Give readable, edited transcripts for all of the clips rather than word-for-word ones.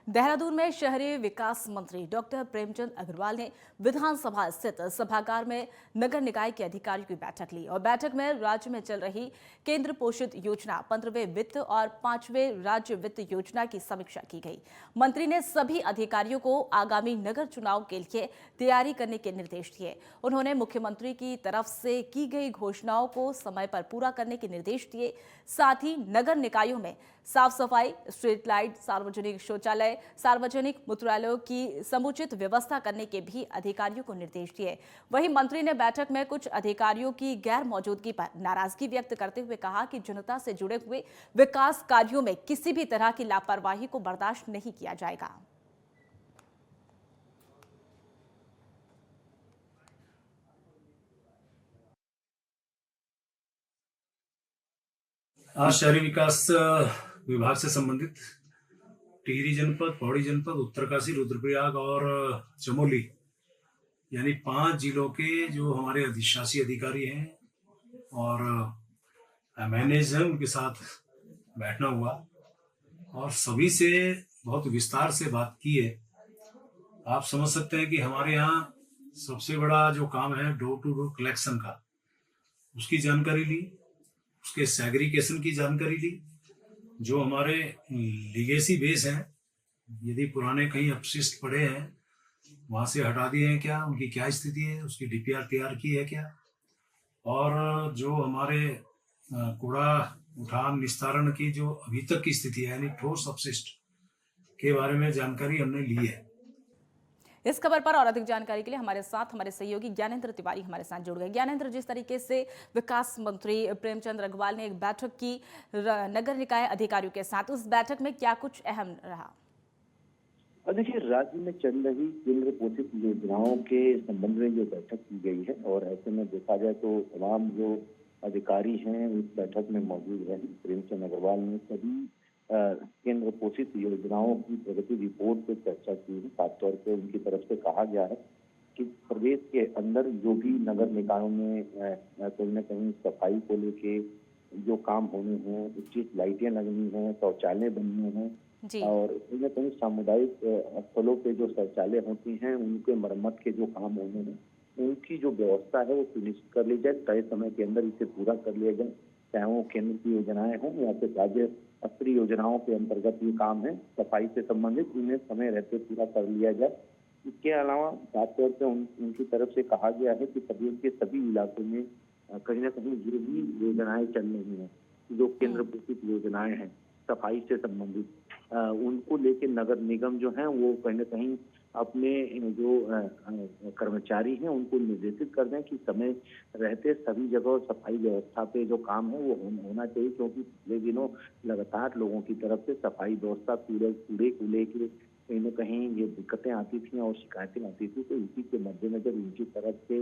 देहरादून में शहरी विकास मंत्री डॉक्टर प्रेमचंद अग्रवाल ने विधानसभा स्थित सभागार में नगर निकाय के अधिकारियों की बैठक ली और बैठक में राज्य में चल रही केंद्र पोषित योजना 15वें वित्त और 5वें राज्य वित्त योजना की समीक्षा की गई। मंत्री ने सभी अधिकारियों को आगामी नगर चुनाव के लिए तैयारी करने के निर्देश दिए। उन्होंने मुख्यमंत्री की तरफ से की गई घोषणाओं को समय पर पूरा करने के निर्देश दिए। साथ ही नगर निकायों में साफ सफाई, स्ट्रीट लाइट, सार्वजनिक शौचालय, सार्वजनिक मूत्रालयों की समुचित व्यवस्था करने के भी अधिकारियों को निर्देश दिए। वहीं मंत्री ने बैठक में कुछ अधिकारियों की गैर मौजूदगी पर नाराजगी व्यक्त करते हुए कहा कि जनता से जुड़े हुए विकास कार्यों में किसी भी तरह की लापरवाही को बर्दाश्त नहीं किया जाएगा। आज शहरी विकास विभाग से संबंधित टिहरी जनपद, पौड़ी जनपद, उत्तरकाशी, रुद्रप्रयाग और चमोली यानी 5 जिलों के जो हमारे अधिशासी अधिकारी हैं और मैनेज हैं, उनके साथ बैठना हुआ और सभी से बहुत विस्तार से बात की है। आप समझ सकते हैं कि हमारे यहाँ सबसे बड़ा जो काम है डोर टू डोर कलेक्शन का, उसकी जानकारी ली, उसके सेग्रीगेशन की जानकारी ली। जो हमारे लीगेसी बेस हैं, यदि पुराने कहीं अपशिष्ट पड़े हैं वहां से हटा दिए हैं क्या, उनकी क्या स्थिति है, उसकी डीपीआर तैयार की है क्या, और जो हमारे कूड़ा उठान निस्तारण की जो अभी तक की स्थिति है यानी ठोस अपशिष्ट के बारे में जानकारी हमने ली है। इस खबर पर और अधिक जानकारी के लिए हमारे सहयोगी ज्ञानेंद्र तिवारी हमारे साथ जुड़ गए। ज्ञानेंद्र, जिस तरीके से विकास मंत्री प्रेमचंद अग्रवाल ने एक बैठक की नगर निकाय अधिकारियों के साथ, उस बैठक में क्या कुछ अहम रहा? देखिए, राज्य में चल रही केंद्र पोषित योजनाओं के संबंध में जो बैठक की गई है और ऐसे में देखा जाए तो तमाम जो अधिकारी हैं उस बैठक में मौजूद हैं। प्रेमचंद अग्रवाल ने सभी केंद्र पोषित योजनाओं की प्रगति रिपोर्ट पे चर्चा की है। खासतौर पे उनकी तरफ से कहा गया है कि प्रदेश के अंदर जो भी नगर निकायों में कहीं न कहीं सफाई को लेके जो काम होने हैं, स्ट्रीट लाइटें लगनी हैं, शौचालय बनने हैं जी। और कहीं न कहीं सामुदायिक स्थलों पे जो शौचालय होती हैं उनके मरम्मत के जो काम होने हैं, उनकी जो व्यवस्था है वो सुनिश्चित कर ली जाए, तय समय के अंदर इसे पूरा कर लिया जाए। चाहे वो केंद्र की योजनाएं हों या फिर राज्य स्तरीय योजनाओं के अंतर्गत ये काम है सफाई से संबंधित, इन्हें समय रहते पूरा कर लिया जाए। इसके अलावा खासतौर पे उनकी तरफ से कहा गया है कि प्रदेश के सभी इलाकों में कहीं न कहीं जो भी योजनाएं चल रही हैं, जो केंद्र पोषित योजनाएं हैं सफाई से संबंधित, उनको लेके नगर निगम जो है वो कहीं न कहीं अपने जो कर्मचारी हैं उनको निर्देशित कर दें कि समय रहते सभी जगह सफाई व्यवस्था पे जो काम है वो होना चाहिए, क्योंकि पिछले दिनों लगातार लोगों की तरफ से सफाई व्यवस्था कूड़े को लेके कहीं न कहीं ये दिक्कतें आती थी और शिकायतें आती थी। तो इसी के मद्देनजर उनकी तरफ से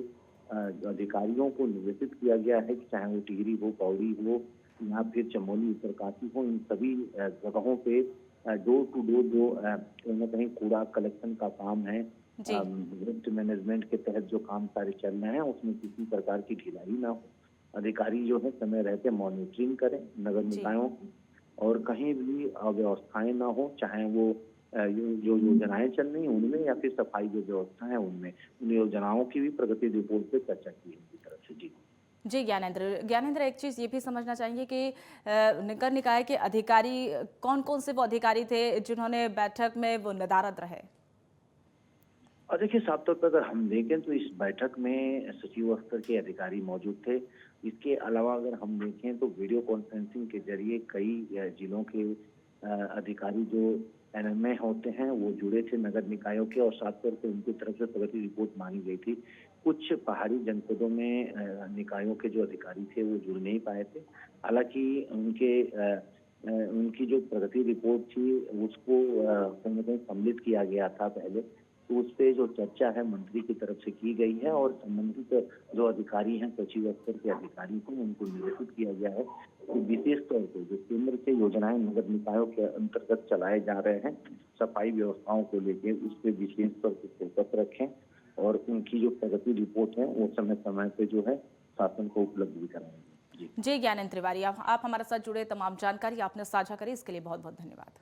अधिकारियों को निर्देशित किया गया है कि चाहे वो टिहरी हो, पौड़ी हो या फिर चमोली, उत्तरकाशी हो, इन सभी जगहों पे डोर टू डोर जो कहीं न कहीं कूड़ा कलेक्शन का काम है, जी। वेस्ट मैनेजमेंट के तहत जो काम सारे चल रहे हैं उसमें किसी प्रकार की ढिलाई ना हो। अधिकारी जो है समय रहते मॉनिटरिंग करें नगर निकायों की और कहीं भी अव्यवस्थाएं ना हो, चाहे वो जो योजनाएं चल रही हैं उनमें या फिर सफाई जो व्यवस्था है उनमें। उन योजनाओं की भी प्रगति रिपोर्ट पे चर्चा की है उनकी तरफ से। जी जी ज्ञानेंद्र, एक चीज़ ये भी समझना चाहेंगे कि नगर निकाय के अधिकारी कौन-कौन से वो अधिकारी थे जिन्होंने बैठक में वो नदारद रहे? और देखिए, साफ तौर पर अगर हम देखें तो इस बैठक में सचिव स्तर के अधिकारी मौजूद थे। इसके अलावा अगर हम देखें तो वीडियो कॉन्फ्रेंसिंग के जरिए कई जिलों के अधिकारी जो एनएमए होते हैं वो जुड़े थे नगर निकायों के और साथ तौर पे उनकी तरफ से प्रगति रिपोर्ट मांगी गई थी। कुछ पहाड़ी जनपदों में निकायों के जो अधिकारी थे वो जुड़ नहीं पाए थे। हालांकि उनकी जो प्रगति रिपोर्ट थी उसको कहीं न कहीं सम्मिलित किया गया था पहले, तो उस पे जो चर्चा है मंत्री की तरफ से की गई है और संबंधित जो अधिकारी हैं सचिव स्तर के अधिकारी को उनको निर्देशित किया गया है कि विशेष तौर पे जो केंद्र से योजनाएं नगर निकायों के अंतर्गत चलाए जा रहे हैं सफाई व्यवस्थाओं को लेके उस पे विशेष तौर पे फोकस रखें और उनकी जो प्रगति रिपोर्ट है वो समय समय पे जो है शासन को उपलब्ध भी कराएं। जी जी ज्ञानेंद्र तिवारी, आप हमारे साथ जुड़े, तमाम जानकारी आपने साझा करी, इसके लिए बहुत बहुत धन्यवाद।